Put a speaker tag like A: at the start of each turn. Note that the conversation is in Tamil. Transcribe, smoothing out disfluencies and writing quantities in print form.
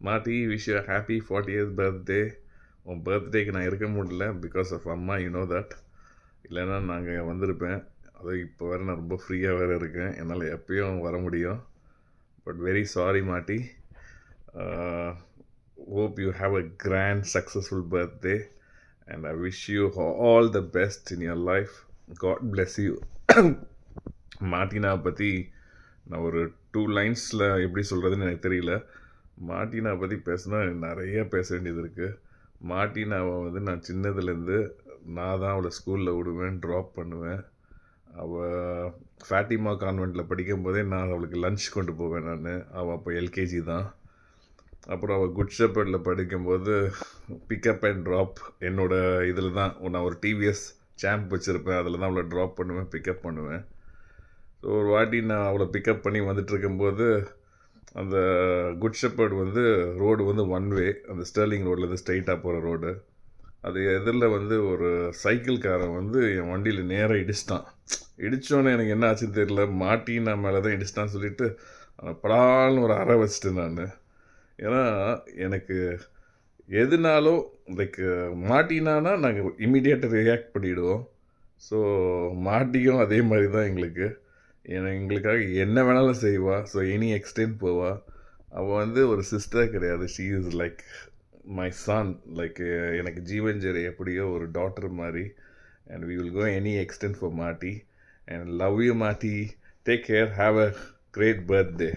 A: மாட்டி wish you happy 40th birthday. உன் பர்த்டேக்கு நான் இருக்க முடியல பிகாஸ் ஆஃப் அம்மா, யூ நோ தட். இல்லைன்னா நாங்கள் வந்திருப்பேன். அது இப்போ வேறு நான் ரொம்ப ஃப்ரீயாக வேறு இருக்கேன், என்னால் எப்பயும் வர முடியும். பட் வெரி சாரி மாட்டி. Hope you have a grand successful birthday and I wish you all the best in your life. God bless you. மார்ட்டினா பற்றி நான் ஒரு 2 லைன்ஸில் எப்படி சொல்கிறதுன்னு எனக்கு தெரியல. மார்ட்டினா பற்றி பேசினா நிறைய பேச வேண்டியது இருக்குது. மார்ட்டினாவை வந்து நான் சின்னதுலேருந்து நான் தான் அவளை ஸ்கூலில் விடுவேன், ட்ராப் பண்ணுவேன். அவள் ஃபேட்டிமா கான்வெண்ட்டில் படிக்கும்போதே நான் அவளுக்கு லன்ச் கொண்டு போவேன். அவள் அப்போ எல்கேஜி தான். அப்புறம் அவள் குட் ஷெப்பர்டில் படிக்கும்போது பிக்கப் அண்ட் ட்ராப் என்னோடய இதில் தான். நான் ஒரு டிவிஎஸ் சாம்ப் வச்சுருப்பேன், அதில் தான் அவளை ட்ராப் பண்ணுவேன், பிக்கப் பண்ணுவேன். ஸோ ஒரு வாட்டி நான் அவளை பிக்கப் பண்ணி வந்துட்டு இருக்கும்போது அந்த குட் ஷெப்பர்டு வந்து ரோடு வந்து ஒன் வே, அந்த ஸ்டெர்லிங் ரோட்லேருந்து ஸ்ட்ரைட்டாக போகிற ரோடு. அது எதிரில் வந்து ஒரு சைக்கிள்காரன் வந்து என் வண்டியில் நேராக இடிச்சிட்டான். இடித்தோன்னே எனக்கு என்ன ஆச்சுன்னு தெரியல, மார்ட்டினா மேலே தான் இடிச்சிட்டான்னு சொல்லிட்டு படால்னு ஒரு அறை வச்சுட்டேன் நான். ஏன்னா எனக்கு எதுனாலும் லைக் மாட்டினானா நாங்கள் இம்மிடியேட்டாக ரியாக்ட் பண்ணிவிடுவோம். ஸோ மாட்டியும் அதே மாதிரி தான் எங்களுக்கு. எங்களுக்காக என்ன வேணாலும் செய்வாள். ஸோ எனி எக்ஸ்டென்ட் போவாள். அவள் வந்து ஒரு சிஸ்டர் கிடையாது, she is like my son. Like எனக்கு ஜீவன்ஜெரி எப்படியோ ஒரு டாட்டர் மாதிரி. And we will go any extent for Matty. And love you Matty. Take care. Have a great birthday.